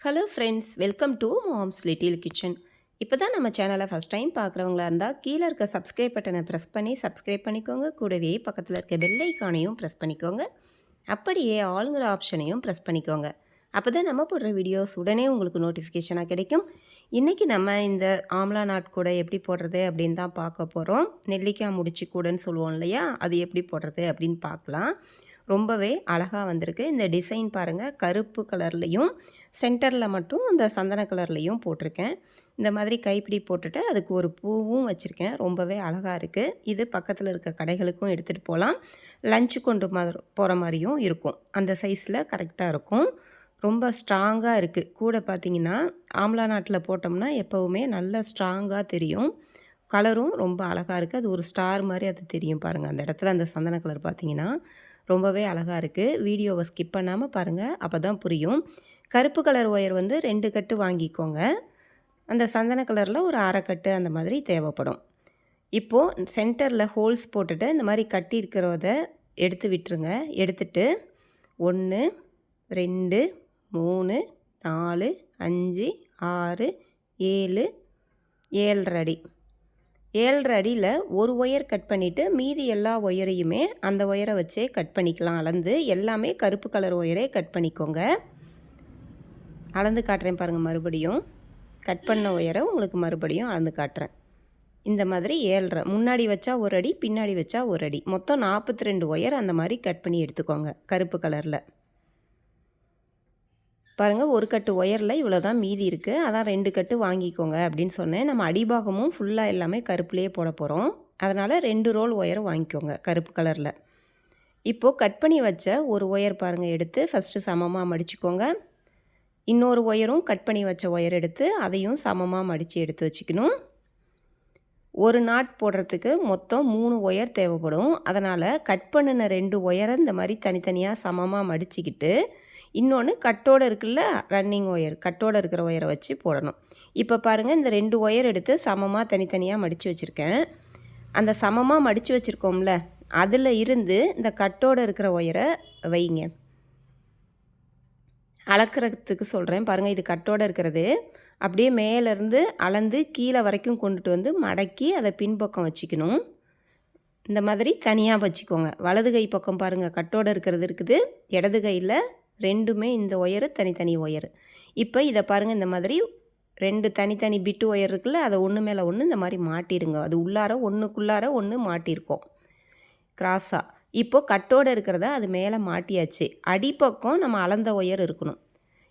Hello friends, welcome to moms little kitchen. இப்போ தான் நம்ம சேனலை ஃபஸ்ட் டைம் பார்க்குறவங்களா இருந்தால் கீழே இருக்க சப்ஸ்கிரைப் பட்டனை ப்ரெஸ் பண்ணி சப்ஸ்கிரைப் பண்ணிக்கோங்க. கூடவே பக்கத்தில் இருக்க பெல் ஐக்கானையும் ப்ரெஸ் பண்ணிக்கோங்க. அப்படியே ஆளுங்கிற ஆப்ஷனையும் ப்ரெஸ் பண்ணிக்கோங்க. அப்போ தான் நம்ம போடுற வீடியோஸ் உடனே உங்களுக்கு நோட்டிஃபிகேஷனாக கிடைக்கும். இன்றைக்கி நம்ம இந்த ஆம்லா நாட் கூட எப்படி போடுறது அப்படின்னு தான் பார்க்க போகிறோம். நெல்லிக்காய் முடிச்சு கூடன்னு சொல்லுவோம் இல்லையா, அது எப்படி போடுறது அப்படின்னு பார்க்கலாம். ரொம்பவே அழகாக வந்திருக்கு. இந்த டிசைன் பாருங்கள், கருப்பு கலர்லேயும் சென்டரில் மட்டும் இந்த சந்தன கலர்லேயும் போட்டிருக்கேன். இந்த மாதிரி கைப்பிடி போட்டுட்டு அதுக்கு ஒரு பூவும் வச்சுருக்கேன். ரொம்பவே அழகாக இருக்குது. இது பக்கத்தில் இருக்க கடைகளுக்கும் எடுத்துகிட்டு போகலாம். லஞ்சு கொண்டு போகிற மாதிரியும் இருக்கும். அந்த சைஸில் கரெக்டாக இருக்கும். ரொம்ப ஸ்ட்ராங்காக இருக்குது. கூட பார்த்திங்கன்னா ஆம்லா நாட்டில் போட்டோம்னா எப்போவுமே நல்லா ஸ்ட்ராங்காக தெரியும். கலரும் ரொம்ப அழகாக இருக்குது. அது ஒரு ஸ்டார் மாதிரி அது தெரியும் பாருங்கள். அந்த இடத்துல அந்த சந்தன கலர் பார்த்திங்கன்னா ரொம்பவே அழகாக இருக்குது. வீடியோவை ஸ்கிப் பண்ணாமல் பாருங்கள், அப்போ தான் புரியும். கருப்பு கலர் ஒயர் வந்து 2 கட்டு வாங்கிக்கோங்க. அந்த சந்தன கலரில் ஒரு அரை கட்டு அந்த மாதிரி தேவைப்படும். இப்போது சென்டரில் ஹோல்ஸ் போட்டுட்டு இந்த மாதிரி கட்டி இருக்கிறத எடுத்து விட்டுருங்க. எடுத்துட்டு 1 2 3 4 5 6 7 7.5 அடி. 7.5 அடியில் ஒரு ஒயர் கட் பண்ணிவிட்டு மீதி எல்லா ஒயரையுமே அந்த ஒயரை வச்சே கட் பண்ணிக்கலாம். அளந்து எல்லாமே கருப்பு கலர் ஒயரே கட் பண்ணிக்கோங்க. அளந்து காட்டுறேன் பாருங்கள். மறுபடியும் கட் பண்ண ஒயரை உங்களுக்கு மறுபடியும் அளந்து காட்டுறேன். இந்த மாதிரி 7.5 முன்னாடி வச்சா ஒரு அடி, பின்னாடி வச்சா ஒரு அடி, மொத்தம் 42 ஒயர் அந்த மாதிரி கட் பண்ணி எடுத்துக்கோங்க கருப்பு கலரில். பாருங்கள், ஒரு கட்டு ஒயரில் இவ்வளோ தான் மீதி இருக்குது. அதான் 2 கட்டு வாங்கிக்கோங்க அப்படின்னு சொன்னேன். நம்ம அடிபாகமும் ஃபுல்லாக எல்லாமே கருப்புலேயே போட போகிறோம். அதனால் 2 ரோல் ஒயரை வாங்கிக்கோங்க கருப்பு கலரில். இப்போது கட் பண்ணி வச்ச ஒரு ஒயர் பாருங்கள் எடுத்து ஃபஸ்ட்டு சமமாக மடிச்சுக்கோங்க. இன்னொரு ஒயரும் கட் பண்ணி வச்ச ஒயர் எடுத்து அதையும் சமமாக மடித்து எடுத்து வச்சுக்கணும். ஒரு நாட் போடுறதுக்கு மொத்தம் 3 ஒயர் தேவைப்படும். அதனால் கட் பண்ணின 2 ஒயரை இந்த மாதிரி தனித்தனியாக சமமாக மடிச்சுக்கிட்டு இன்னொன்று கட்டோடு இருக்குல்ல, ரன்னிங் ஒயர், கட்டோடு இருக்கிற ஒயரை வச்சு போடணும். இப்போ பாருங்கள், இந்த 2 ஒயர் எடுத்து சமமாக தனித்தனியாக மடித்து வச்சுருக்கேன். அந்த சமமாக மடித்து வச்சுருக்கோம்ல, அதில் இருந்து இந்த கட்டோடு இருக்கிற ஒயரை வைங்க. அளக்கிறதுக்கு சொல்கிறேன் பாருங்கள். இது கட்டோடு இருக்கிறது. அப்படியே மேலேருந்து அளந்து கீழே வரைக்கும் கொண்டுட்டு வந்து மடக்கி அதை பின்பக்கம் வச்சுக்கணும். இந்த மாதிரி தனியாக வச்சுக்கோங்க. வலது கை பக்கம் பாருங்கள் கட்டோடு இருக்கிறது இருக்குது, இடது கையில் ரெண்டுமே இந்த ஒயரு தனித்தனி ஒயரு. இப்போ இதை பாருங்கள், இந்த மாதிரி 2 தனித்தனி பிட்டு ஒயர் இருக்குல்ல, அதை ஒன்று மேலே ஒன்று இந்த மாதிரி மாட்டிடுங்க. அது உள்ளார ஒன்றுக்குள்ளார ஒன்று மாட்டியிருக்கோம் கிராஸாக. இப்போது கட்டோடு இருக்கிறத அது மேலே மாட்டியாச்சு. அடிப்பக்கம் நம்ம அளந்த ஒயர் இருக்கணும்.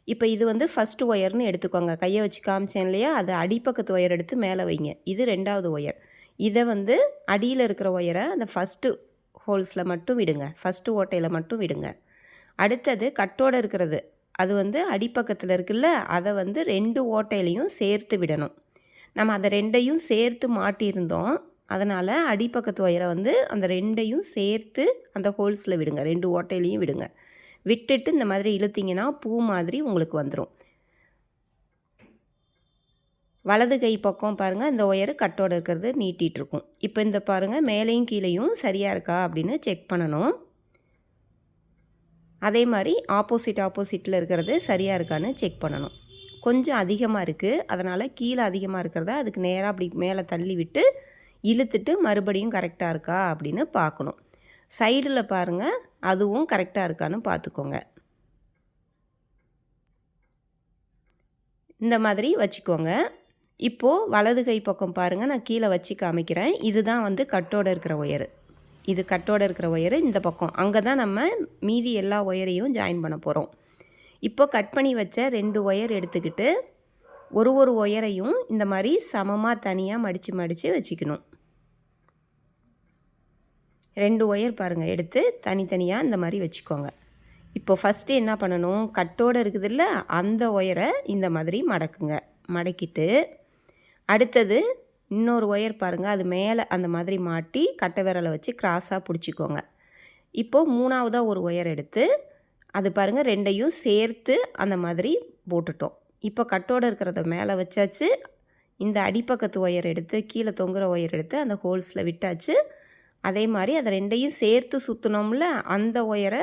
இப்போ இது வந்து ஃபஸ்ட்டு ஒயர்னு எடுத்துக்கோங்க. கையை வச்சு காமிச்சேன் இல்லையா, அது அடிப்பக்கத்து ஒயர் எடுத்து மேலே வைங்க. இது 2வது ஒயர். இதை வந்து அடியில் இருக்கிற ஒயரை அந்த ஃபஸ்ட்டு ஹோல்ஸில் மட்டும் விடுங்க, ஃபஸ்ட்டு ஓட்டையில் மட்டும் விடுங்க. அடுத்தது கட்டோடு இருக்கிறது, அது வந்து அடிப்பக்கத்தில் இருக்குல்ல, அதை வந்து 2 ஓட்டையிலையும் சேர்த்து விடணும். நம்ம அதை 2ஐயும் சேர்த்து மாட்டியிருந்தோம். அதனால் அடிப்பக்கத்து ஒயரை வந்து அந்த 2ஐயும் சேர்த்து அந்த ஹோல்ஸில் விடுங்க, 2 ஓட்டையிலையும் விடுங்க. விட்டுட்டு இந்த மாதிரி இழுத்திங்கன்னா பூ மாதிரி உங்களுக்கு வந்துடும். வலது கை பக்கம் பாருங்கள், இந்த ஒயரு கட்டோடு இருக்கிறது நீட்டிகிட்ருக்கும். இப்போ இந்த பாருங்கள், மேலேயும் கீழேயும் சரியாக இருக்கா அப்படின்னு செக் பண்ணணும். அதே மாதிரி ஆப்போசிட்டில் இருக்கிறது சரியாக இருக்கான்னு செக் பண்ணணும். கொஞ்சம் அதிகமாக இருக்குது, அதனால் கீழே அதிகமாக இருக்கிறத அதுக்கு நேராக அப்படி மேலே தள்ளி விட்டு இழுத்துட்டு மறுபடியும் கரெக்டாக இருக்கா அப்படின்னு பார்க்கணும். சைடில் பாருங்கள், அதுவும் கரெக்டாக இருக்கான்னு பார்த்துக்கோங்க. இந்த மாதிரி வச்சுக்கோங்க. இப்போது வலது கை பக்கம் பாருங்கள், நான் கீழே வச்சு காமிக்கிறேன். இதுதான் வந்து கட்டோடு இருக்கிற ஒயரு. இது கட்டோடு இருக்கிற ஒயரு இந்த பக்கம். அங்கே தான் நம்ம மீதி எல்லா ஒயரையும் ஜாயின் பண்ண போகிறோம். இப்போ கட் பண்ணி வச்ச 2 ஒயர் எடுத்துக்கிட்டு ஒரு ஒயரையும் இந்த மாதிரி சமமாக தனியாக மடித்து வச்சுக்கணும். 2 ஒயர் பாருங்கள் எடுத்து தனித்தனியாக இந்த மாதிரி வச்சுக்கோங்க. இப்போ ஃபஸ்ட்டு என்ன பண்ணணும், கட்டோடு இருக்குதுல்ல, அந்த ஒயரை இந்த மாதிரி மடக்குங்க. மடக்கிட்டு அடுத்தது இன்னொரு ஒயர் பாருங்கள், அது மேலே அந்த மாதிரி மாட்டி கட்டை விரலை வச்சு கிராஸாக பிடிச்சிக்கோங்க. இப்போது 3வதாக ஒரு ஒயர் எடுத்து அது பாருங்கள் 2ஐயும் சேர்த்து அந்த மாதிரி போட்டுட்டோம். இப்போ கட்டோடு இருக்கிறத மேலே வச்சாச்சு. இந்த அடிப்பக்கத்து ஒயர் எடுத்து கீழே தொங்குற ஒயர் எடுத்து அந்த ஹோல்ஸில் விட்டாச்சு. அதே மாதிரி அதை 2ஐயும் சேர்த்து சுற்றினோம்ல, அந்த ஒயரை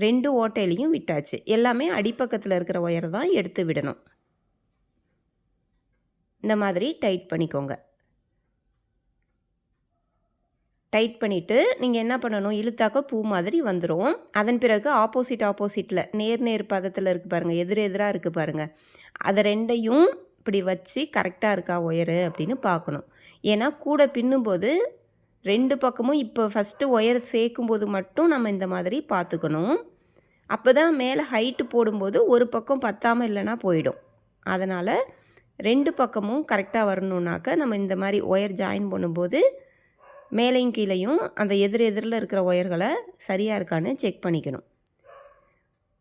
2 ஓட்டையிலையும் விட்டாச்சு. எல்லாமே அடிப்பக்கத்தில் இருக்கிற ஒயரை தான் எடுத்து விடணும். இந்த மாதிரி டைட் பண்ணிக்கோங்க. டைட் பண்ணிவிட்டு நீங்கள் என்ன பண்ணணும், இழுத்தாக்க பூ மாதிரி வந்துடும். அதன் பிறகு ஆப்போசிட்டில் நேர் பதத்தில் இருக்குது பாருங்கள், எதிராக இருக்குது பாருங்கள். அதை ரெண்டையும் இப்படி வச்சு கரெக்டாக இருக்கா ஒயரு அப்படின்னு பார்க்கணும். ஏன்னா கூட பின்னும்போது 2 பக்கமும் இப்போ ஃபஸ்ட்டு ஒயர் சேர்க்கும்போது மட்டும் நம்ம இந்த மாதிரி பார்த்துக்கணும். அப்போ தான் மேலே ஹைட்டு போடும்போது ஒரு பக்கம் பத்தாமல் இல்லைன்னா போயிடும். அதனால் 2 பக்கமும் கரெக்டாக வரணுன்னாக்க நம்ம இந்த மாதிரி ஒயர் ஜாயின் பண்ணும்போது மேலேயும் கீழேயும் அந்த எதிரில் இருக்கிற ஒயர்களை சரியாக இருக்கான்னு செக் பண்ணிக்கணும்.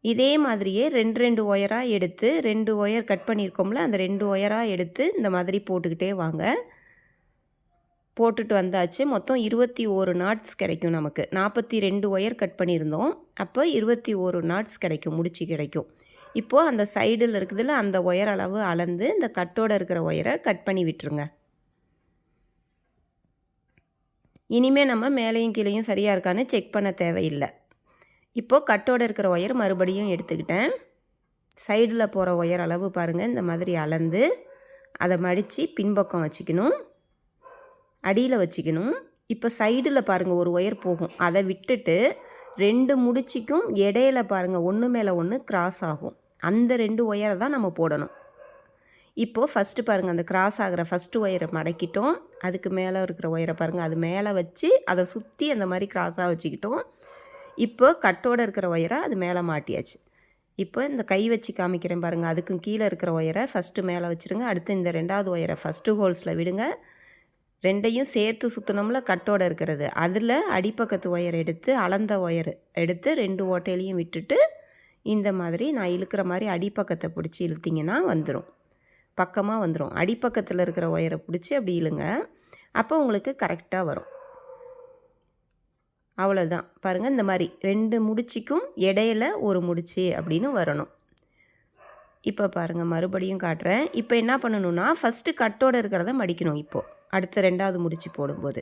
இதே மாதிரியே 2 ஒயராக எடுத்து 2 ஒயர் கட் பண்ணியிருக்கோம்ல, அந்த 2 ஒயராக எடுத்து இந்த மாதிரி போட்டுக்கிட்டே வாங்க. போட்டுட்டு வந்தாச்சு. மொத்தம் 21 நாட்ஸ் கிடைக்கும் நமக்கு. 42 ஒயர் கட் பண்ணியிருந்தோம். அப்போ 21 நாட்ஸ் கிடைக்கும், முடிச்சு கிடைக்கும். இப்போது அந்த சைடில் இருக்குதுல்ல, அந்த ஒயர் அளவு அளந்து இந்த கட்டோடு இருக்கிற ஒயரை கட் பண்ணி விட்டுருங்க. இனிமேல் நம்ம மேலேயும் கீழேயும் சரியாக இருக்கான்னு செக் பண்ண தேவையில்லை. இப்போது கட்டோடு இருக்கிற ஒயர் மறுபடியும் எடுத்துக்கிட்டேன். சைடில் போகிற ஒயர் அளவு பாருங்கள், இந்த மாதிரி அளந்து அதை மடித்து பின்பக்கம் வச்சுக்கணும், அடியில் வச்சுக்கணும். இப்போ சைடில் பாருங்கள் ஒரு ஒயர் போகும், அதை விட்டுட்டு 2 முடிச்சிக்கும் இடையில பாருங்கள் ஒன்று மேலே ஒன்று கிராஸ் ஆகும். அந்த 2 ஒயரை தான் நம்ம போடணும். இப்போது ஃபஸ்ட்டு பாருங்கள், அந்த கிராஸ் ஆகிற ஃபஸ்ட்டு ஒயரை மடக்கிட்டோம். அதுக்கு மேலே இருக்கிற ஒயரை பாருங்கள், அது மேலே வச்சு அதை சுற்றி அந்த மாதிரி கிராஸாக வச்சுக்கிட்டோம். இப்போ கட்டோடு இருக்கிற ஒயரை அது மேலே மாட்டியாச்சு. இப்போ இந்த கை வச்சு காமிக்கிறேன் பாருங்கள், அதுக்கும் கீழே இருக்கிற ஒயரை ஃபஸ்ட்டு மேலே வச்சுருங்க. அடுத்து இந்த 2வது ஒயரை ஃபஸ்ட்டு ஹோல்ஸில் விடுங்க. 2ஐயும் சேர்த்து சுற்றினோம்ல கட்டோடு இருக்கிறது, அதில் அடிப்பக்கத்து ஒயர் எடுத்து அளந்த ஒயர் எடுத்து 2 ஓட்டையிலையும் விட்டுட்டு இந்த மாதிரி நான் இழுக்கிற மாதிரி அடிப்பக்கத்தை பிடிச்சி இழுத்திங்கன்னா வந்துடும், பக்கமாக வந்துடும். அடிப்பக்கத்தில் இருக்கிற ஒயரை பிடிச்சி அப்படி இழுங்க, அப்போ உங்களுக்கு கரெக்டாக வரும். அவ்வளோதான். பாருங்கள், இந்த மாதிரி 2 முடிச்சிக்கும் இடையில ஒரு முடிச்சு அப்படின்னு வரணும். இப்போ பாருங்கள், மறுபடியும் காட்டுறேன். இப்போ என்ன பண்ணணும்னா ஃபஸ்ட்டு கட்டோடு இருக்கிறத மடிக்கணும். இப்போது அடுத்த 2வது முடிச்சு போடும்போது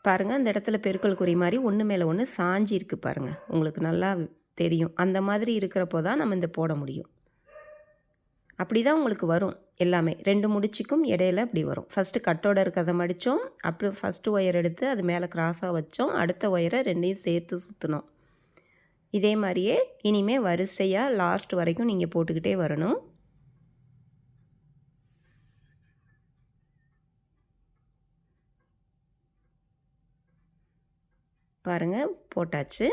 பாருங்கள், அந்த இடத்துல பெருக்கல் குறி மாதிரி ஒன்று மேலே ஒன்று சாஞ்சி இருக்குது பாருங்கள், உங்களுக்கு நல்லா தெரியும். அந்த மாதிரி இருக்கிறப்போ தான் நம்ம இந்த போட முடியும். அப்படி தான் உங்களுக்கு வரும் எல்லாமே. 2 முடிச்சுக்கும் இடையில அப்படி வரும். ஃபஸ்ட்டு கட்டோடு இருக்கிறத மடித்தோம், அப்புறம் ஃபஸ்ட்டு ஒயர் எடுத்து அது மேலே கிராஸாக வச்சோம், அடுத்த ஒயரை 2ஐயும் சேர்த்து சுற்றினோம். இதே மாதிரியே இனிமேல் வரிசையாக லாஸ்ட் வரைக்கும் நீங்கள் போட்டுக்கிட்டே வரணும். பாருங்கள், போட்டாச்சு.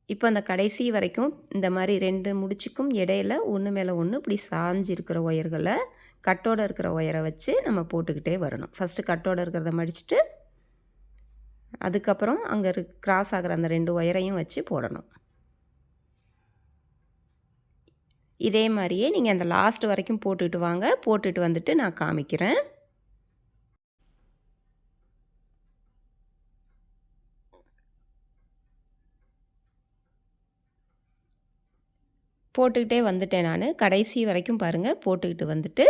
இப்போ அந்த கடைசி வரைக்கும் இந்த மாதிரி 2 முடிச்சுக்கும் இடையில ஒன்று மேலே ஒன்று இப்படி சாஞ்சு இருக்கிற ஒயர்களை கட்டோடு இருக்கிற ஒயரை வச்சு நம்ம போட்டுக்கிட்டே வரணும். ஃபஸ்ட்டு கட்டோடு இருக்கிறத மடிச்சுட்டு அதுக்கப்புறம் அங்கே கிராஸ் ஆகிற அந்த 2 ஒயரையும் வச்சு போடணும். இதே மாதிரியே நீங்கள் அந்த லாஸ்ட் வரைக்கும் போட்டுக்கிட்டு வாங்க. போட்டுட்டு வந்துட்டு நான் காமிக்கிறேன். போட்டுக்கிட்டே வந்துட்டேன் நான். கடைசி வரைக்கும் பாருங்கள், போட்டுக்கிட்டு வந்துட்டு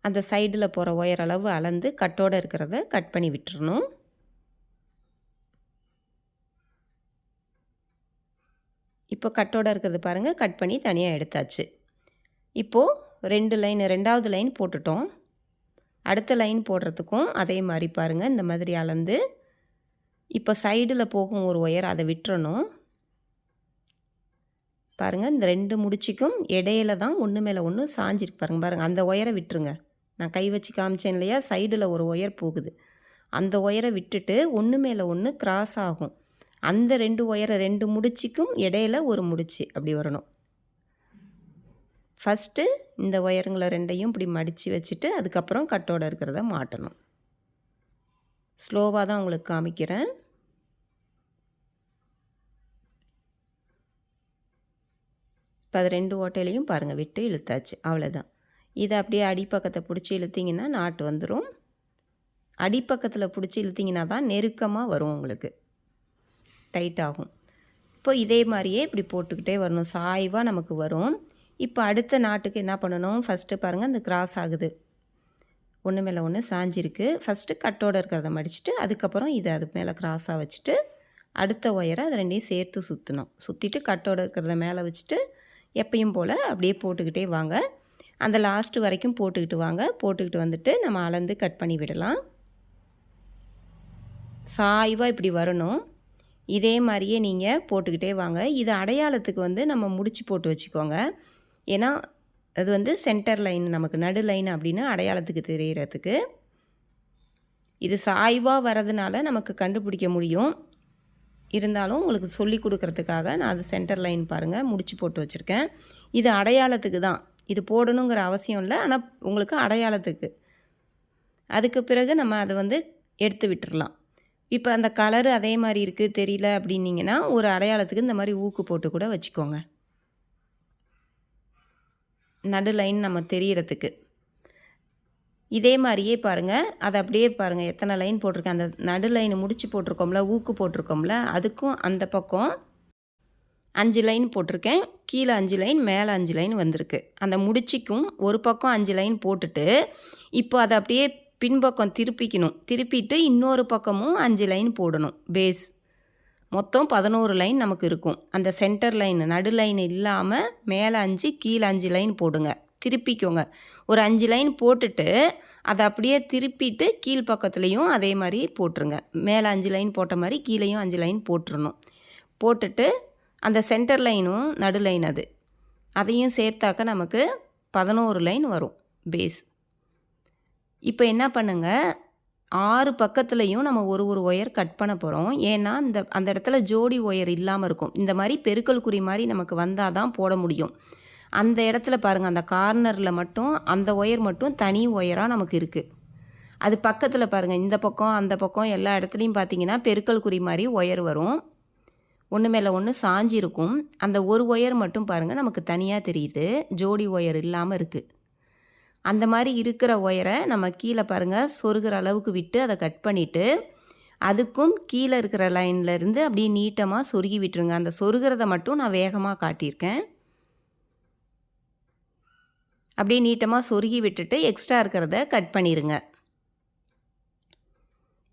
அந்த சைடில் போகிற ஒயர் அளவு அளந்து கட்டோடு இருக்கிறத கட் பண்ணி விட்டுறணும். இப்போ கட்டோடு இருக்கிறது பாருங்கள், கட் பண்ணி தனியாக எடுத்தாச்சு. இப்போது 2வது லைன் போட்டுட்டோம். அடுத்த லைன் போடுறதுக்கும் அதே மாதிரி பாருங்கள், இந்த மாதிரி அளந்து இப்போ சைடில் போகும் ஒரு ஒயர் அதை விட்டுறணும். பாருங்கள், இந்த 2 முடிச்சுக்கும் இடையில தான் ஒன்று மேலே ஒன்று சாஞ்சிருக்கு பாருங்கள். அந்த ஒயரை விட்டுருங்க. நான் கை வச்சு காமிச்சேன் இல்லையா, சைடில் ஒரு ஒயர் போகுது, அந்த ஒயரை விட்டுட்டு ஒன்று மேலே ஒன்று கிராஸ் ஆகும். அந்த 2 ஒயரை 2 முடிச்சுக்கும் இடையில ஒரு முடிச்சு அப்படி வரணும். ஃபஸ்ட்டு இந்த ஒயருங்களை 2ஐயும் இப்படி மடித்து வச்சுட்டு அதுக்கப்புறம் கட்டோடு இருக்கிறத மாட்டணும். ஸ்லோவாக தான் உங்களுக்கு காமிக்கிறேன். இப்போ அது 2 ஓட்டையிலையும் பாருங்கள் விட்டு இழுத்தாச்சு, அவ்வளோதான். இதை அப்படியே அடிப்பக்கத்தை பிடிச்சி இழுத்திங்கன்னா நாட்டு வந்துடும். அடிப்பக்கத்தில் பிடிச்சி இழுத்திங்கன்னா தான் நெருக்கமாக வரும், உங்களுக்கு டைட் ஆகும். இப்போ இதே மாதிரியே இப்படி போட்டுக்கிட்டே வரணும், சாய்வாக நமக்கு வரும். இப்போ அடுத்த நாட்டுக்கு என்ன பண்ணணும், ஃபஸ்ட்டு பாருங்கள், இந்த கிராஸ் ஆகுது ஒன்று மேலே ஒன்று சாஞ்சிருக்கு. ஃபஸ்ட்டு கட்டோடு இருக்கிறத மடிச்சுட்டு அதுக்கப்புறம் இதை அது மேலே கிராஸாக வச்சுட்டு அடுத்த ஒயரை அதை ரெண்டையும் சேர்த்து சுற்றணும். சுற்றிட்டு கட்டோடு இருக்கிறத மேலே வச்சுட்டு எப்பயும் போல் அப்படியே போட்டுக்கிட்டே வாங்க. அந்த லாஸ்ட்டு வரைக்கும் போட்டுக்கிட்டு வாங்க. போட்டுக்கிட்டு வந்துட்டு நம்ம அளந்து கட் பண்ணி விடலாம். சாய்வாக இப்படி வரணும். இதே மாதிரியே நீங்கள் போட்டுக்கிட்டே வாங்க. இது அடையாளத்துக்கு வந்து நம்ம முடிச்சு போட்டு வச்சுக்கோங்க. ஏன்னா அது வந்து சென்டர் லைன், நமக்கு நடு லைன் அப்படின்னு அடையாளத்துக்கு தெரிகிறதுக்கு. இது சாய்வாக வரதுனால நமக்கு கண்டுபிடிக்க முடியும். இருந்தாலும் உங்களுக்கு சொல்லி கொடுக்கறதுக்காக நான் அது சென்டர் லைன் பாருங்கள் முடிச்சு போட்டு வச்சுருக்கேன். இது அடையாளத்துக்கு தான், இது போடணுங்கிற அவசியம் இல்லை, ஆனால் உங்களுக்கு அடையாளத்துக்கு. அதுக்கு பிறகு நம்ம அதை வந்து எடுத்து விட்டுடலாம். இப்போ அந்த கலரு அதே மாதிரி இருக்குது தெரியல அப்படின்னிங்கன்னா ஒரு அடையாளத்துக்கு இந்த மாதிரி ஊக்கு போட்டு கூட வச்சுக்கோங்க, நடு லைன் நம்ம தெரிகிறதுக்கு. இதே மாதிரியே பாருங்கள், அதை அப்படியே பாருங்கள் எத்தனை லைன் போட்டிருக்கேன். அந்த நடு லைன் முடிச்சு போட்டிருக்கோம்ல, ஊக்கு போட்டிருக்கோம்ல, அதுக்கும் அந்த பக்கம் 5 லைன் போட்டிருக்கேன். கீழே 5 லைன், மேலே 5 லைன் வந்திருக்கு. அந்த முடிச்சுக்கும் ஒரு பக்கம் 5 லைன் போட்டுட்டு இப்போ அதை அப்படியே பின்பக்கம் திருப்பிக்கணும். திருப்பிட்டு இன்னொரு பக்கமும் 5 லைன் போடணும். பேஸ் மொத்தம் 11 லைன் நமக்கு இருக்கும். அந்த சென்டர் லைன் நடு லைன் இல்லாமல் மேலே 5 கீழே 5 லைன் போடுங்க. திருப்பிக்கோங்க. ஒரு 5 லைன் போட்டுட்டு அதை அப்படியே திருப்பிட்டு கீழ்ப்பக்கத்துலேயும் அதே மாதிரி போட்டுருங்க. மேலே 5 லைன் போட்ட மாதிரி கீழேயும் 5 லைன் போட்டுருணும். போட்டுட்டு அந்த சென்டர் லைனும் நடு லைன் அதையும் சேர்த்தாக்க நமக்கு 11 லைன் வரும் பேஸ். இப்போ என்ன பண்ணுங்கள், 6 பக்கத்துலேயும் நம்ம ஒரு ஒயர் கட் பண்ண போகிறோம். ஏன்னா அந்த இடத்துல ஜோடி ஒயர் இல்லாமல் இருக்கும். இந்த மாதிரி பெருக்கல் குறி மாதிரி நமக்கு வந்தால் தான் போட முடியும். அந்த இடத்துல பாருங்கள், அந்த கார்னரில் மட்டும் அந்த ஒயர் மட்டும் தனி ஒயராக நமக்கு இருக்குது. அது பக்கத்தில் பாருங்கள், இந்த பக்கம் அந்த பக்கம் எல்லா இடத்துலையும் பார்த்தீங்கன்னா பெருக்கல் குறி மாதிரி ஒயர் வரும். ஒன்று மேலே ஒன்று சாஞ்சிருக்கும். அந்த ஒரு ஒயர் மட்டும் பாருங்கள் நமக்கு தனியாக தெரியுது, ஜோடி ஒயர் இல்லாமல் இருக்குது. அந்த மாதிரி இருக்கிற ஒயரை நம்ம கீழே பாருங்கள் சொருகிற அளவுக்கு விட்டு அதை கட் பண்ணிவிட்டு அதுக்கும் கீழே இருக்கிற லைன்லேருந்து அப்படியே நீட்டமாக சொருகி விட்டுருங்க. அந்த சொருகிறத மட்டும் நான் வேகமாக காட்டியிருக்கேன். அப்படியே நீட்டமாக சொருகி விட்டுட்டு எக்ஸ்ட்ரா இருக்கிறத கட் பண்ணிடுங்க.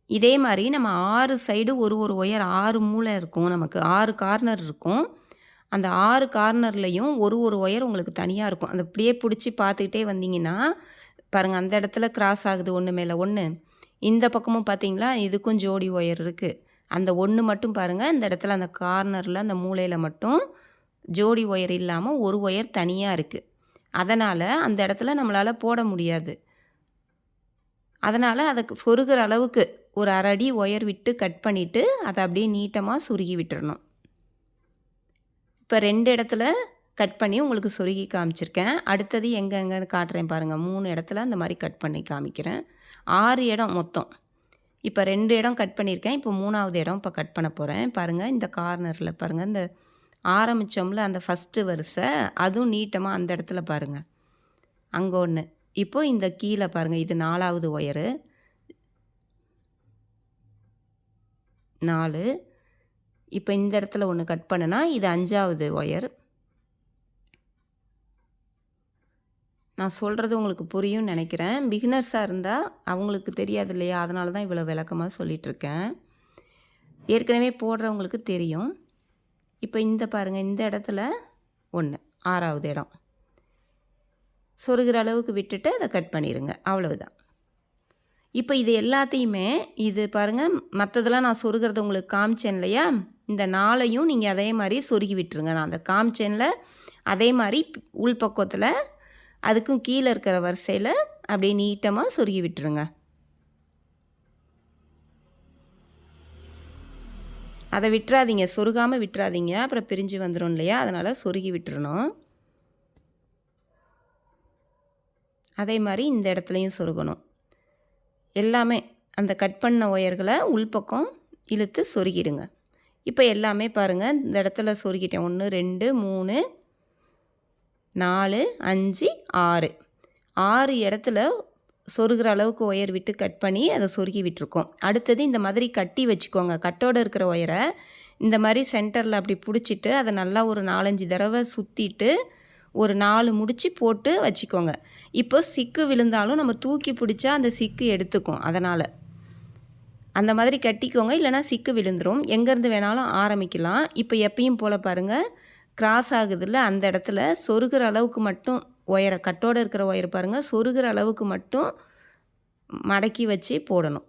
இதே மாதிரி நம்ம 6 சைடு ஒரு ஒயர் 6 மூலை இருக்கும், நமக்கு 6 கார்னர் இருக்கும். அந்த 6 கார்னர்லேயும் ஒரு ஒயர் உங்களுக்கு தனியாக இருக்கும். அந்த அப்படியே பிடிச்சி பார்த்துக்கிட்டே வந்தீங்கன்னா பாருங்கள், அந்த இடத்துல கிராஸ் ஆகுது ஒன்று மேலே ஒன்று. இந்த பக்கமும் பார்த்தீங்களா, இதுக்கும் ஜோடி ஒயர் இருக்குது. அந்த ஒன்று மட்டும் பாருங்கள், இந்த இடத்துல அந்த கார்னரில் அந்த மூலையில் மட்டும் ஜோடி ஒயர் இல்லாமல் ஒரு ஒயர் தனியாக இருக்குது. அதனால் அந்த இடத்துல நம்மளால் போட முடியாது. அதனால் அதை சொருகிற அளவுக்கு ஒரு 1/2 அடி ஒயர் விட்டு கட் பண்ணிவிட்டு அதை அப்படியே நீட்டமாக சொருகி விட்டுறணும். இப்போ 2 இடத்துல கட் பண்ணி உங்களுக்கு சொருகி காமிச்சிருக்கேன். அடுத்தது எங்கெங்கன்னு காட்டுறேன் பாருங்கள். 3 இடத்துல அந்த மாதிரி கட் பண்ணி காமிக்கிறேன். 6 இடம் மொத்தம். இப்போ 2 இடம் கட் பண்ணியிருக்கேன். இப்போ 3ஆவது இடம் இப்போ கட் பண்ண போகிறேன். பாருங்கள், இந்த கார்னரில் பாருங்கள், இந்த ஆரம்பித்தோம்ல அந்த ஃபஸ்ட்டு வரிசை, அதுவும் நீட்டமாக அந்த இடத்துல பாருங்கள், அங்கே ஒன்று. இப்போது இந்த கீழே பாருங்கள், இது 4ஆவது ஒயரு, 4. இப்போ இந்த இடத்துல ஒன்று கட் பண்ணனா இது 5ஆவது ஒயர். நான் சொல்கிறது உங்களுக்கு புரியும்னு நினைக்கிறேன். பிகினர்ஸாக இருந்தால் அவங்களுக்கு தெரியாது இல்லையா, அதனால தான் இவ்வளோ விளக்கமாக சொல்லிகிட்ருக்கேன். ஏற்கனவே போடுறவங்களுக்கு தெரியும். இப்போ இந்த பாருங்கள், இந்த இடத்துல ஒன்று, 6ஆவது இடம் சொருகிற அளவுக்கு விட்டுட்டு அதை கட் பண்ணிடுங்க. அவ்வளவுதான். இப்போ இது எல்லாத்தையுமே இது பாருங்கள், மற்றதெல்லாம் நான் சொருகிறத உங்களுக்கு காமிச்சேன் இல்லையா, இந்த 4ஐயும் நீங்கள் அதே மாதிரி சொருகி விட்டுருங்க. நான் அந்த காமிச்சேனில் அதே மாதிரி உள்பக்கத்தில் அதுக்கும் கீழே இருக்கிற வரிசையில் அப்படியே நீட்டமாக சொருகி விட்டுருங்க. அதை விட்டுறாதீங்க, சொருகாமல் விட்டுறாதீங்க, அப்புறம் பிரிஞ்சு வந்துடும் இல்லையா, அதனால் சொருகி விட்டுறணும். அதே மாதிரி இந்த இடத்துலையும் சொருகணும். எல்லாமே அந்த கட் பண்ண ஒயர்களை உள்பக்கம் இழுத்து சொருகிடுங்க. இப்போ எல்லாமே பாருங்கள், இந்த இடத்துல சொருகிட்டேன். 1 2 3 4 5 6 6 இடத்துல சொருகிற அளவுக்கு ஒயர் விட்டு கட் பண்ணி அதை சொருகி விட்டுருக்கோம். அடுத்தது இந்த மாதிரி கட்டி வச்சுக்கோங்க. கட்டோடு இருக்கிற ஒயரை இந்த மாதிரி சென்டரில் அப்படி பிடிச்சிட்டு அதை நல்லா ஒரு 4-5 தடவை சுற்றிட்டு ஒரு 4 முடிச்சு போட்டு வச்சுக்கோங்க. இப்போ சிக்கு விழுந்தாலும் நம்ம தூக்கி பிடிச்சா அந்த சிக்கு எடுத்துக்கும். அதனால் அந்த மாதிரி கட்டிக்கோங்க, இல்லைனா சிக்கு விழுந்துடும். எங்கேருந்து வேணாலும் ஆரம்பிக்கலாம். இப்போ எப்பயும் போல் பாருங்கள், கிராஸ் ஆகுதுல்ல, அந்த இடத்துல சொருகிற அளவுக்கு மட்டும் ஒயரை, கட்டோடு இருக்கிற ஒயர் பாருங்கள், சொருகிற அளவுக்கு மட்டும் மடக்கி வச்சு போடணும்.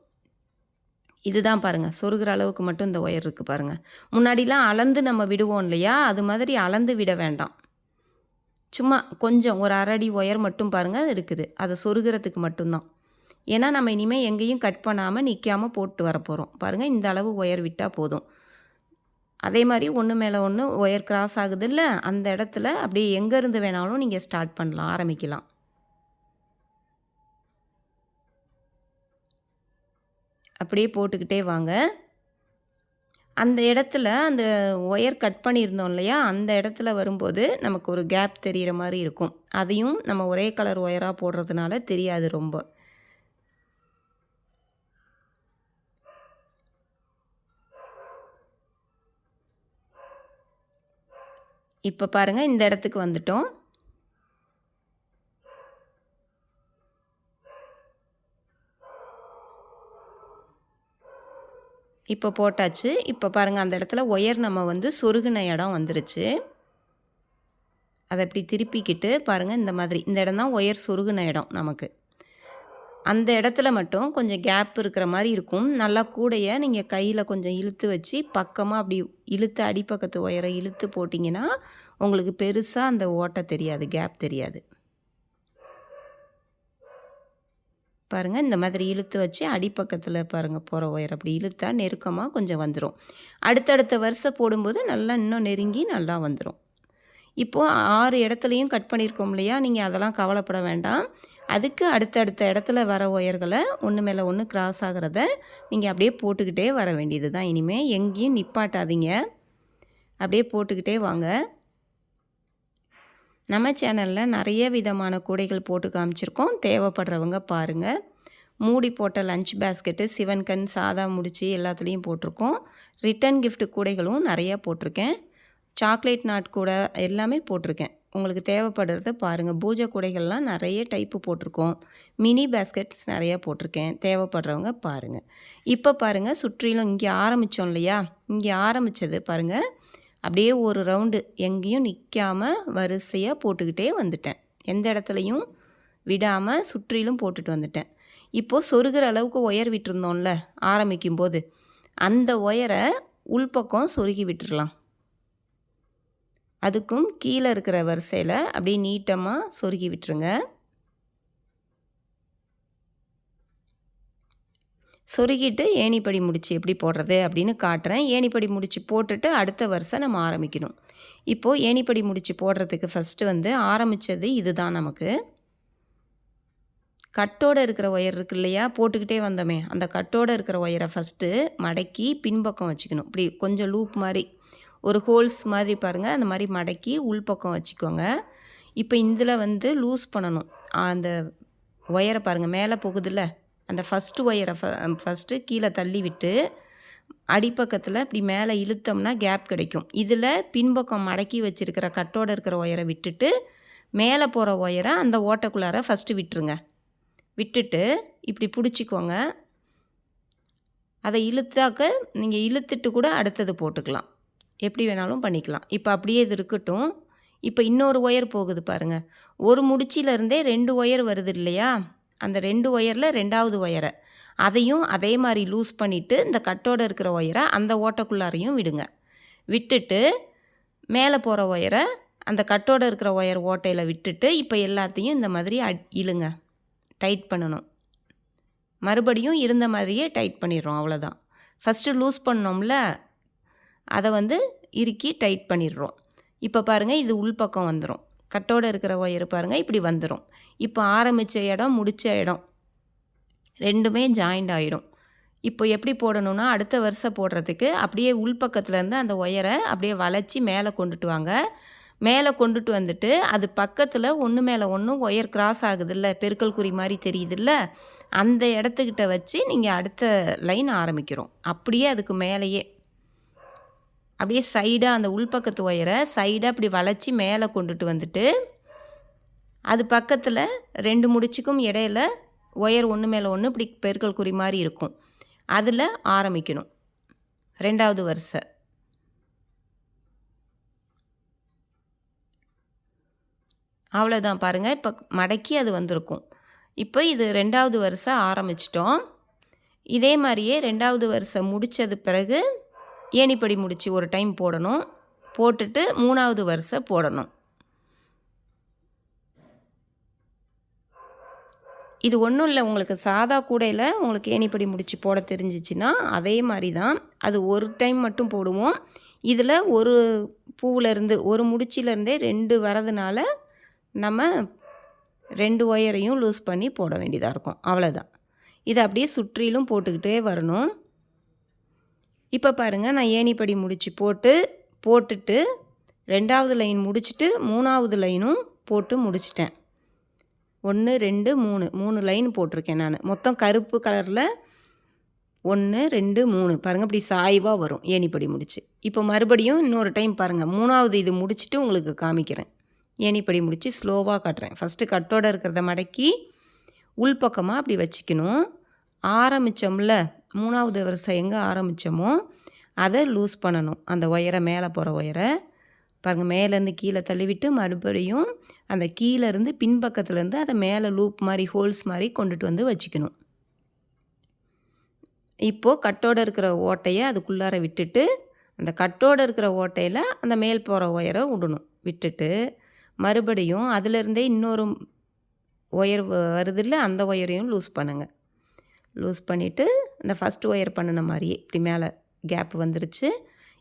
இதுதான் பாருங்கள், சொருகிற அளவுக்கு மட்டும் இந்த ஒயர் இருக்குது பாருங்கள். முன்னாடிலாம் அளந்து நம்ம விடுவோம் இல்லையா, அது மாதிரி அளந்து விட வேண்டாம். சும்மா கொஞ்சம் ஒரு அரடி ஒயர் மட்டும் பாருங்கள் இருக்குது, அதை சொருகிறதுக்கு மட்டும்தான். ஏன்னா நம்ம இனிமேல் எங்கேயும் கட் பண்ணாமல் நிற்காமல் போட்டு வர போகிறோம். பாருங்கள், இந்த அளவு ஒயர் விட்டால் போதும். அதே மாதிரி ஒன்று மேலே ஒன்று ஒயர் கிராஸ் ஆகுது இல்லை, அந்த இடத்துல அப்படியே எங்கேருந்து வேணாலும் நீங்கள் ஸ்டார்ட் பண்ணலாம், ஆரம்பிக்கலாம். அப்படியே போட்டுக்கிட்டே வாங்க. அந்த இடத்துல அந்த ஒயர் கட் பண்ணியிருந்தோம் இல்லையா, அந்த இடத்துல வரும்போது நமக்கு ஒரு கேப் தெரிகிற மாதிரி இருக்கும். அதையும் நம்ம ஒரே கலர் ஒயராக போடுறதுனால தெரியாது ரொம்ப. இப்போ பாருங்கள், இந்த இடத்துக்கு வந்துட்டோம். இப்போ போட்டாச்சு. இப்போ பாருங்கள், அந்த இடத்துல ஒயர் நம்ம வந்து சொருகின இடம் வந்துருச்சு. அதை இப்படி திருப்பிக்கிட்டு பாருங்கள், இந்த மாதிரி இந்த இடம் தான் ஒயர் சொருகின இடம் நமக்கு. அந்த இடத்துல மட்டும் கொஞ்சம் கேப் இருக்கிற மாதிரி இருக்கும். நல்லா கூடைய நீங்கள் கையில் கொஞ்சம் இழுத்து வச்சு பக்கமாக அப்படி இழுத்து அடிப்பக்கத்து ஒயரை இழுத்து போட்டிங்கன்னா உங்களுக்கு பெருசாக அந்த ஓட்டை தெரியாது, கேப் தெரியாது. பாருங்கள், இந்த மாதிரி இழுத்து வச்சு அடிப்பக்கத்தில் பாருங்கள் போகிற ஒயர் அப்படி இழுத்தா நெருக்கமாக கொஞ்சம் வந்துடும். அடுத்தடுத்த வரிசை போடும்போது நல்லா இன்னும் நெருங்கி நல்லா வந்துடும். இப்போது 6 இடத்துலையும் கட் பண்ணியிருக்கோம் இல்லையா, நீங்கள் அதெல்லாம் கவலைப்பட வேண்டாம். அதுக்கு அடுத்தடுத்த இடத்துல வர ஒயர்களை ஒன்று மேலே ஒன்று கிராஸ் ஆகிறத நீங்கள் அப்படியே போட்டுக்கிட்டே வர வேண்டியது தான். இனிமேல் எங்கேயும் நிப்பாட்டாதீங்க, அப்படியே போட்டுக்கிட்டே வாங்க. நம்ம சேனலில் நிறைய விதமான கூடைகள் போட்டு காமிச்சிருக்கோம், தேவைப்படுறவங்க பாருங்கள். மூடி போட்ட லஞ்ச் பேஸ்கெட்டு, சிவன்கண், சாதா முடிச்சு எல்லாத்துலேயும் போட்டிருக்கோம். ரிட்டன் கிஃப்ட் கூடைகளும் நிறையா போட்டிருக்கேன். சாக்லேட் நாட் கூட எல்லாமே போட்டிருக்கேன். உங்களுக்கு தேவைப்படுறத பாருங்கள். பூஜை கூடைகள்லாம் நிறைய டைப்பு போட்டிருக்கோம். மினி பேஸ்கெட்ஸ் நிறையா போட்டிருக்கேன், தேவைப்படுறவங்க பாருங்கள். இப்போ பாருங்கள், சுற்றிலும் இங்கே ஆரம்பித்தோம் இல்லையா, இங்கே ஆரம்பித்தது பாருங்கள், அப்படியே ஒரு ரவுண்டு எங்கேயும் நிற்காமல் வரிசையாக போட்டுக்கிட்டே வந்துட்டேன். எந்த இடத்துலையும் விடாமல் சுற்றிலும் போட்டுட்டு வந்துட்டேன். இப்போது சொருகிற அளவுக்கு ஒயர் விட்டுருந்தோம்ல ஆரம்பிக்கும்போது, அந்த ஒயரை உள்பக்கம் சொருகி விட்டுடலாம். அதுக்கும் கீழே இருக்கிற வரிசையில் அப்படியே நீட்டமாக சொருகி விட்டுருங்க. சொருகிட்டு ஏணிப்படி முடிச்சு எப்படி போடுறது அப்படின்னு காட்டுறேன். ஏணிப்படி முடிச்சு போட்டுட்டு அடுத்த வரிசை நம்ம ஆரம்பிக்கணும். இப்போது ஏணிப்படி முடிச்சு போடுறதுக்கு ஃபஸ்ட்டு வந்து ஆரம்பித்தது இதுதான். நமக்கு கட்டோடு இருக்கிற ஒயர் இருக்கு இல்லையா, போட்டுக்கிட்டே வந்தோமே, அந்த கட்டோடு இருக்கிற ஒயரை ஃபஸ்ட்டு மடக்கி பின்பக்கம் வச்சுக்கணும். இப்படி கொஞ்சம் லூப் மாதிரி ஒரு ஹோல்ஸ் மாதிரி பாருங்கள், அந்த மாதிரி மடக்கி உள்பக்கம் வச்சுக்கோங்க. இப்போ இதில் வந்து லூஸ் பண்ணணும். அந்த ஒயரை பாருங்கள், மேலே போகுதில்ல, அந்த ஃபஸ்ட்டு ஒயரை ஃபஸ்ட்டு கீழே தள்ளி விட்டு அடிப்பக்கத்தில் இப்படி மேலே இழுத்தோம்னா கேப் கிடைக்கும். இதில் பின்பக்கம் மடக்கி வச்சுருக்கிற கட்டோடு இருக்கிற ஒயரை விட்டுட்டு மேலே போகிற ஒயரை அந்த ஓட்டைக்குள்ளார ஃபஸ்ட்டு விட்டுருங்க. விட்டுட்டு இப்படி பிடிச்சிக்கோங்க. அதை இழுத்தாக்க நீங்கள் இழுத்துட்டு கூட அடுத்தது போட்டுக்கலாம், எப்படி வேணாலும் பண்ணிக்கலாம். இப்போ அப்படியே இது இருக்கட்டும். இப்போ இன்னொரு ஒயர் போகுது பாருங்கள், ஒரு முடிச்சிலேருந்தே 2 ஒயர் வருது இல்லையா, அந்த 2 ஒயரில் 2வது ஒயரை அதையும் அதே மாதிரி லூஸ் பண்ணிவிட்டு இந்த கட்டோடு இருக்கிற ஒயரை அந்த ஓட்டைக்குள்ளாரையும் விடுங்க. விட்டுட்டு மேலே போகிற ஒயரை அந்த கட்டோடு இருக்கிற ஒயர் ஓட்டையில் விட்டுட்டு இப்போ எல்லாத்தையும் இந்த மாதிரி இழுங்க, டைட் பண்ணணும். மறுபடியும் இருந்த மாதிரியே டைட் பண்ணிடுறோம், அவ்வளோதான். ஃபஸ்ட்டு லூஸ் பண்ணோம்ல, அதை வந்து இறுக்கி டைட் பண்ணிடுறோம். இப்போ பாருங்கள், இது உள்பக்கம் வந்துடும். கட்டோடு இருக்கிற ஒயர் பாருங்கள் இப்படி வந்துடும். இப்போ ஆரம்பித்த இடம் முடித்த இடம் ரெண்டுமே ஜாயிண்ட் ஆகிடும். இப்போ எப்படி போடணுன்னா, அடுத்த வரிசை போடுறதுக்கு அப்படியே உள்பக்கத்துலேருந்து அந்த ஒயரை அப்படியே வளைச்சி மேலே கொண்டுட்டு வாங்க. மேலே கொண்டுட்டு வந்துட்டு அது பக்கத்தில் ஒன்று மேலே ஒன்று ஒயர் கிராஸ் ஆகுதில்ல, பெருக்கல் குறி மாதிரி தெரியுதில்ல, அந்த இடத்துக்கிட்ட வச்சு நீங்கள் அடுத்த லைன் ஆரம்பிக்கிறோம். அப்படியே அதுக்கு மேலேயே அப்படியே சைடாக அந்த உள்பக்கத்து ஒயரை சைடாக அப்படி வளைச்சி மேலே கொண்டுட்டு வந்துட்டு அது பக்கத்தில் 2 முடிச்சுக்கும் இடையில ஒயர் ஒன்று மேலே ஒன்று இப்படி பெருக்கல் குறி மாதிரி இருக்கும். அதில் ஆரம்பிக்கணும் 2வது வரிசை. அவ்வளோதான் பாருங்கள். இப்போ மடக்கி அது வந்திருக்கும். இப்போ இது 2வது வரிசை ஆரம்பிச்சிட்டோம். இதே மாதிரியே 2வது வரிசை முடித்தது பிறகு ஏணிப்படி முடிச்சு ஒரு டைம் போடணும். போட்டுட்டு 3வது வரிசை போடணும். இது ஒன்றும் இல்லை, உங்களுக்கு சாதா கூடையில் உங்களுக்கு ஏணிப்படி முடிச்சு போட தெரிஞ்சிச்சின்னா அதே மாதிரி தான். அது ஒரு டைம் மட்டும் போடுவோம். இதில் ஒரு பூவிலேருந்து ஒரு முடிச்சிலேருந்தே 2 வரதுனால நம்ம 2 ஒயரையும் லூஸ் பண்ணி போட வேண்டியதாக இருக்கும். அவ்வளோதான். இதை அப்படியே சுற்றிலும் போட்டுக்கிட்டே வரணும். இப்போ பாருங்கள், நான் ஏணிப்படி முடிச்சு போட்டுட்டு 2வது லைன் முடிச்சுட்டு 3வது லைனும் போட்டு முடிச்சிட்டேன். 1 2 3 லைன் போட்டிருக்கேன் நான். மொத்தம் கருப்பு கலரில் 1 2 3 பாருங்கள், இப்படி சாய்வாக வரும் ஏணிப்படி முடிச்சு. இப்போ மறுபடியும் இன்னொரு டைம் பாருங்கள். 3வது இது முடிச்சுட்டு உங்களுக்கு காமிக்கிறேன். ஏணிப்படி முடிச்சு ஸ்லோவாக காட்டுறேன். ஃபஸ்ட்டு கட்டோடு இருக்கிறத மடக்கி உள்பக்கமாக அப்படி வச்சுக்கணும். ஆரம்பித்தோம்ல 3வது வரிசை எங்கே ஆரம்பித்தோமோ அதை லூஸ் பண்ணணும். அந்த ஒயரை மேலே போகிற ஒயரை பாருங்கள், மேலேருந்து கீழே தள்ளிவிட்டு மறுபடியும் அந்த கீழேருந்து பின்பக்கத்துலேருந்து அதை மேலே லூப் மாதிரி ஹோல்ஸ் மாதிரி கொண்டுட்டு வந்து வச்சுக்கணும். இப்போது கட்டோடு இருக்கிற ஓட்டையை அதுக்குள்ளார விட்டுட்டு அந்த கட்டோடு இருக்கிற ஓட்டையில் அந்த மேல் போகிற ஒயரை விடணும். விட்டுட்டு மறுபடியும் அதிலேருந்தே இன்னொரு ஒயர் வருதில்ல, அந்த ஒயரையும் லூஸ் பண்ணுங்கள். லூஸ் பண்ணிவிட்டு இந்த ஃபஸ்ட்டு ஒயர் பண்ணின மாதிரியே இப்படி மேலே கேப் வந்துருச்சு.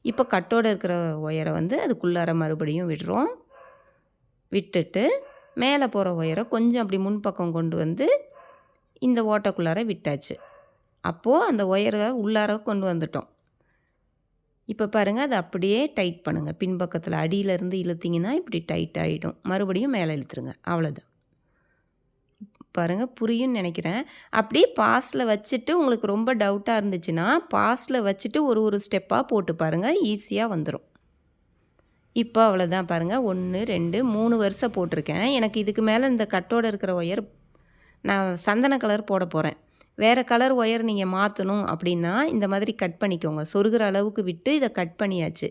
இப்போ கட்டோடு இருக்கிற ஒயரை வந்து அதுக்குள்ளார மறுபடியும் விடுறோம். விட்டுட்டு மேலே போகிற ஒயரை கொஞ்சம் அப்படி முன்பக்கம் கொண்டு வந்து இந்த ஓட்டைக்குள்ளார விட்டாச்சு. அப்போது அந்த ஒயரை உள்ளார கொண்டு வந்துட்டோம். இப்போ பாருங்கள், அதை அப்படியே டைட் பண்ணுங்கள். பின்பக்கத்தில் அடியிலேருந்து இழுத்திங்கன்னா இப்படி டைட் ஆகிடும். மறுபடியும் மேலே இழுத்துருங்க. அவ்வளோதான். பாருங்கள், புரியும்னு நினைக்கிறேன். அப்படியே பாஸில் வச்சுட்டு உங்களுக்கு ரொம்ப டவுட்டாக இருந்துச்சுன்னா பாஸில் வச்சுட்டு ஒரு ஸ்டெப்பாக போட்டு பாருங்கள், ஈஸியாக வந்துடும். இப்போ அவ்வளோதான் பாருங்கள். 1 2 3 வரிசை போட்டிருக்கேன். எனக்கு இதுக்கு மேலே இந்த கட்டோடு இருக்கிற ஒயர் நான் சந்தன கலர் போட போகிறேன். வேறு கலர் ஒயர் நீங்கள் மாற்றணும் அப்படின்னா இந்த மாதிரி கட் பண்ணிக்கோங்க. சொருகிற அளவுக்கு விட்டு இதை கட் பண்ணியாச்சு.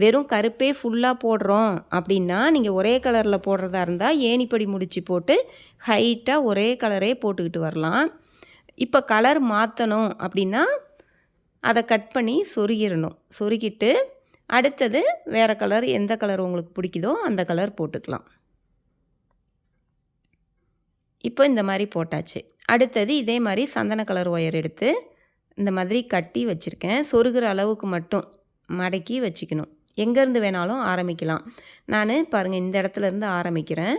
வெறும் கருப்பே ஃபுல்லாக போடுறோம் அப்படின்னா நீங்கள் ஒரே கலரில் போடுறதா இருந்தால் ஏணிப்படி முடிச்சு போட்டு ஹைட்டாக ஒரே கலரே போட்டுக்கிட்டு வரலாம். இப்போ கலர் மாற்றணும் அப்படின்னா அதை கட் பண்ணி சொருகிடணும். சொருகிட்டு அடுத்தது வேறு கலர், எந்த கலர் உங்களுக்கு பிடிக்குதோ அந்த கலர் போட்டுக்கலாம். இப்போ இந்த மாதிரி போட்டாச்சு. அடுத்தது இதே மாதிரி சந்தன கலர் ஒயர் எடுத்து இந்த மாதிரி கட்டி வச்சுருக்கேன். சொருகிற அளவுக்கு மட்டும் மடக்கி வச்சுக்கணும். எங்கேருந்து வேணாலும் ஆரம்பிக்கலாம். நான் பாருங்கள் இந்த இடத்துலேருந்து ஆரம்பிக்கிறேன்.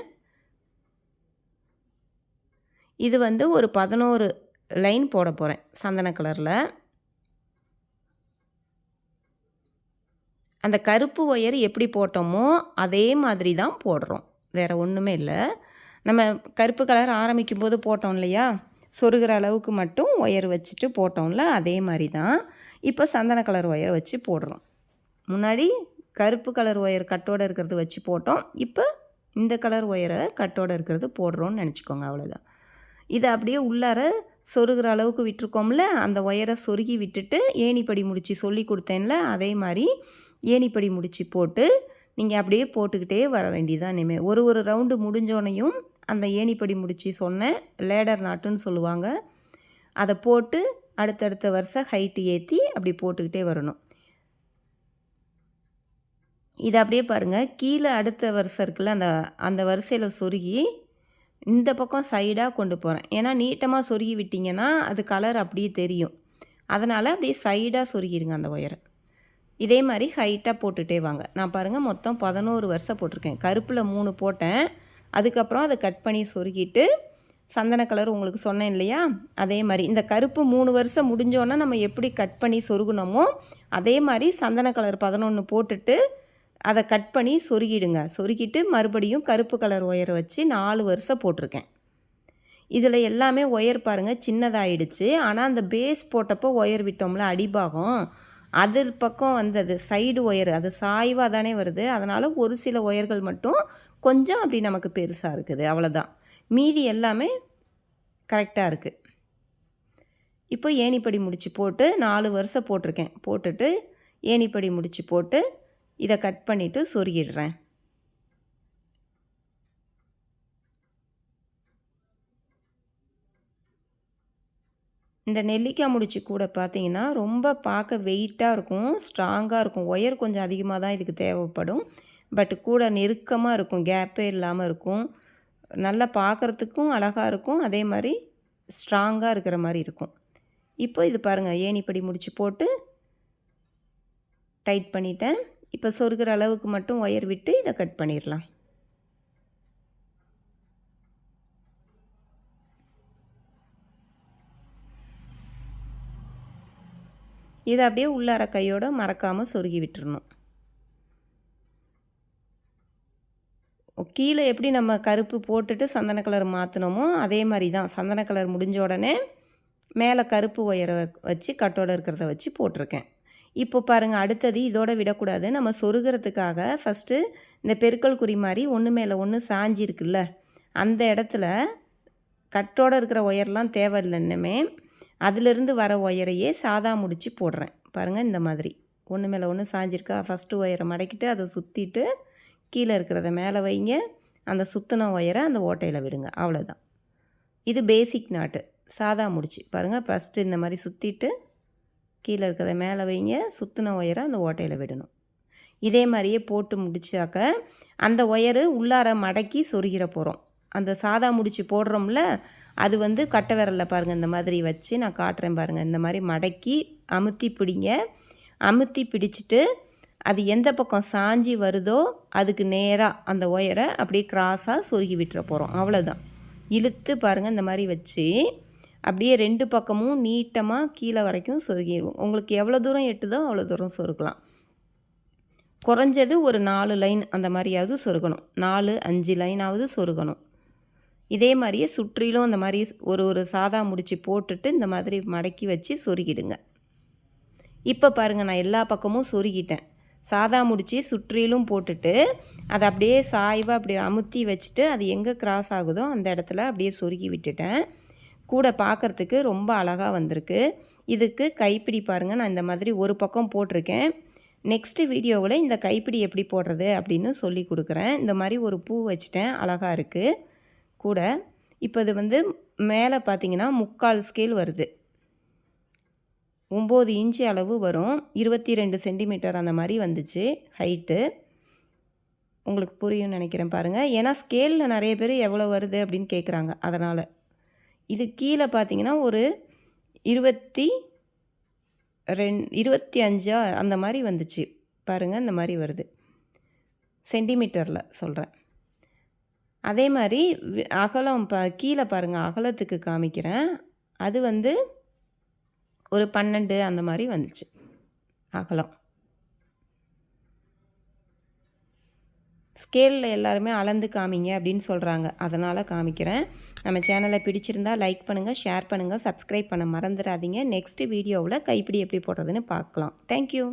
இது வந்து ஒரு 11 லைன் போட போகிறேன் சந்தன கலரில். அந்த கருப்பு ஒயர் எப்படி போட்டோமோ அதே மாதிரி தான் போடுறோம். வேறு ஒன்றுமே இல்லை. நம்ம கருப்பு கலர் ஆரம்பிக்கும் போது போட்டோம் இல்லையா, சொருகிற அளவுக்கு மட்டும் ஒயர் வச்சுட்டு போட்டோம்ல, அதே மாதிரி தான் இப்போ சந்தன கலர் ஒயர் வச்சு போடுறோம். முன்னாடி கருப்பு கலர் ஒயர் கட்டோடு இருக்கிறது வச்சு போட்டோம். இப்போ இந்த கலர் ஒயரை கட்டோடு இருக்கிறது போடுறோன்னு நினச்சிக்கோங்க. அவ்வளோதான். இதை அப்படியே உள்ளார சொருகிற அளவுக்கு விட்டுருக்கோம்ல, அந்த ஒயரை சொருகி விட்டுட்டு ஏணிப்படி முடிச்சு சொல்லி கொடுத்தேன்ல, அதே மாதிரி ஏணிப்படி முடிச்சு போட்டு நீங்கள் அப்படியே போட்டுக்கிட்டே வர வேண்டியதான். இனிமேல் ஒரு ரவுண்டு முடிஞ்சோனையும் அந்த ஏணிப்படி முடிச்சு சொன்னேன், லேடர் நாட்டுன்னு சொல்லுவாங்க, அதை போட்டு அடுத்தடுத்த வருஷம் ஹைட்டு ஏற்றி அப்படி போட்டுக்கிட்டே வரணும். இதை அப்படியே பாருங்கள், கீழே அடுத்த வருஷம் இருக்குல்ல, அந்த வரிசையில் சொருகி இந்த பக்கம் சைடாக கொண்டு போகிறேன். ஏன்னா நீட்டமாக சொருகி விட்டிங்கன்னா அது கலர் அப்படியே தெரியும். அதனால் அப்படியே சைடாக சொருகிடுங்க அந்த ஒயரை. இதே மாதிரி ஹைட்டாக போட்டுகிட்டே வாங்க. நான் பாருங்கள் மொத்தம் 11 வருஷம் போட்டிருக்கேன். கருப்பில் 3 போட்டேன். அதுக்கப்புறம் அதை கட் பண்ணி சொருகிட்டு சந்தன கலர் உங்களுக்கு சொன்னேன் இல்லையா, அதே மாதிரி இந்த கருப்பு 3 வருஷம் முடிஞ்சோன்னா நம்ம எப்படி கட் பண்ணி சொருகுனோமோ அதே மாதிரி சந்தன கலர் 11 போட்டுட்டு அதை கட் பண்ணி சொருகிடுங்க. சொருகிட்டு மறுபடியும் கருப்பு கலர் ஒயரை வச்சு 4 வருஷம் போட்டிருக்கேன். இதில் எல்லாமே ஒயர் பாருங்கள் சின்னதாகிடுச்சு. ஆனால் அந்த பேஸ் போட்டப்போ ஒயர் விட்டோம்ல அடிபாகம், அது பக்கம் வந்தது சைடு ஒயர், அது சாய்வாக தானே வருது. அதனால் ஒரு சில ஒயர்கள் மட்டும் கொஞ்சம் அப்படி நமக்கு பெருசாக இருக்குது, அவ்வளோதான். மீதி எல்லாமே கரெக்டாக இருக்குது. இப்போ ஏணிப்படி முடிச்சு போட்டு 4 வருஷம் போட்டிருக்கேன். போட்டுட்டு ஏணிப்படி முடிச்சு போட்டு இதை கட் பண்ணிவிட்டு சொருகிடுறேன். இந்த நெல்லிக்காய் முடிச்சு கூட பார்த்தீங்கன்னா ரொம்ப பார்க்க வெயிட்டாக இருக்கும், ஸ்ட்ராங்காக இருக்கும். ஒயர் கொஞ்சம் அதிகமாக தான் இதுக்கு தேவைப்படும். பட் கூட நெருக்கமாக இருக்கும், கேப்பே இல்லாமல் இருக்கும். நல்லா பார்க்குறதுக்கும் அழகாக இருக்கும், அதே மாதிரி ஸ்ட்ராங்காக இருக்கிற மாதிரி இருக்கும். இப்போ இது பாருங்கள், ஏணிப்படி முடிச்சு போட்டு டைட் பண்ணிட்டேன். இப்போ சொருகிற அளவுக்கு மட்டும் ஒயர் விட்டு இதை கட் பண்ணிடலாம். இதை அப்படியே உள்ளார கையோடு மறக்காமல் சொருகி விட்டுறணும். கீழே எப்படி நம்ம கருப்பு போட்டுட்டு சந்தன கலர் மாற்றினோமோ அதே மாதிரி தான். சந்தன கலர் முடிஞ்ச உடனே மேலே கருப்பு ஒயரை வச்சு கட்டோடு இருக்கிறத வச்சு போட்டிருக்கேன். இப்போ பாருங்கள், அடுத்தது இதோட விடக்கூடாது. நம்ம சொருகிறதுக்காக ஃபஸ்ட்டு இந்த பெருக்கல் குறி மாதிரி ஒன்று மேலே ஒன்று சாஞ்சி இருக்குல்ல, அந்த இடத்துல கட்டோடு இருக்கிற ஒயர்லாம் தேவையில்லை. இன்னுமே அதிலிருந்து வர ஒயரையே சாதா முடிச்சு போடுறேன். பாருங்கள், இந்த மாதிரி ஒன்று மேலே ஒன்று சாஞ்சிருக்கா. ஃபஸ்ட்டு ஒயரை மடக்கிட்டு அதை சுற்றிட்டு கீழே இருக்கிறத மேலே வைங்க. அந்த சுற்றின ஒயரை அந்த ஓட்டையில் விடுங்க, அவ்வளோதான். இது பேசிக் நாட்டு சாதா முடிச்சு. பாருங்கள், ஃபஸ்ட்டு இந்த மாதிரி சுற்றிட்டு கீழே இருக்கிறத மேலே வைங்க, சுற்றின ஒயரை அந்த ஓட்டையில் விடணும். இதே மாதிரியே போட்டு முடிச்சாக்க அந்த ஒயரு உள்ளார மடக்கி சொருகிற போகிறோம். அந்த சாதா முடிச்சு போடுறோம்ல, அது வந்து கட்டை விரலில் பாருங்கள் இந்த மாதிரி வச்சு நான் காட்டுறேன் பாருங்கள். இந்த மாதிரி மடக்கி அமுத்தி பிடிங்க. அமுத்தி பிடிச்சிட்டு அது எந்த பக்கம் சாஞ்சி வருதோ அதுக்கு நேராக அந்த ஒயரை அப்படியே கிராஸாக சொருகி விட்டுற போகிறோம், அவ்வளோதான். இழுத்து பாருங்கள், இந்த மாதிரி வச்சு அப்படியே 2 பக்கமும் நீட்டமாக கீழே வரைக்கும் சொருகிடுவோம். உங்களுக்கு எவ்வளோ தூரம் எட்டுதோ அவ்வளோ தூரம் சொருகலாம். குறைஞ்சது ஒரு 4 லைன் அந்த மாதிரியாவது சொருகணும். 4-5 லைனாவது சொருகணும். இதே மாதிரியே சுற்றிலும் இந்த மாதிரி ஒரு சாதா முடிச்சு போட்டுட்டு இந்த மாதிரி மடக்கி வச்சு சொருகிடுங்க. இப்போ பாருங்கள், நான் எல்லா பக்கமும் சொருகிட்டேன். சாதா முடிச்சு சுற்றிலும் போட்டுட்டு அதை அப்படியே சாய்வாக அப்படியே அமுத்தி வச்சுட்டு அது எங்கே கிராஸ் ஆகுதோ அந்த இடத்துல அப்படியே சொருகி விட்டுட்டேன். கூட பார்க்குறதுக்கு ரொம்ப அழகாக வந்திருக்கு. இதுக்கு கைப்பிடி பாருங்கள், நான் இந்த மாதிரி ஒரு பக்கம் போட்டிருக்கேன். நெக்ஸ்ட்டு வீடியோவில் இந்த கைப்பிடி எப்படி போடுறது அப்படின்னு சொல்லி கொடுக்குறேன். இந்த மாதிரி ஒரு பூ வச்சுட்டேன், அழகாக இருக்குது கூட. இப்போ இது வந்து மேலே பார்த்தீங்கன்னா 3/4 ஸ்கேல் வருது. 9 இன்ச்சு அளவு வரும். 22 சென்டிமீட்டர் அந்த மாதிரி வந்துச்சு ஹைட்டு. உங்களுக்கு புரியும்னு நினைக்கிறேன் பாருங்கள். ஏன்னா ஸ்கேலில் நிறைய பேர் எவ்வளோ வருது அப்படின்னு கேட்குறாங்க, அதனால். இது கீழே பார்த்தீங்கன்னா ஒரு 25 அந்த மாதிரி வந்துச்சு பாருங்கள். இந்த மாதிரி வருது, சென்டிமீட்டரில் சொல்கிறேன். அதே மாதிரி அகலம் கீழே பாருங்கள், அகலத்துக்கு காமிக்கிறேன். அது வந்து ஒரு 12 அந்த மாதிரி வந்துச்சு அகலம். ஸ்கேலில் எல்லாருமே அளந்து காமிங்க அப்படின்னு சொல்கிறாங்க, அதனால் காமிக்கிறேன். நம்ம சேனலை பிடிச்சிருந்தால் லைக் பண்ணுங்கள், ஷேர் பண்ணுங்கள், சப்ஸ்கிரைப் பண்ண மறந்துடாதீங்க. நெக்ஸ்ட்டு வீடியோவில் கைப்பிடி எப்படி போடுறதுன்னு பார்க்கலாம். தேங்க்யூ.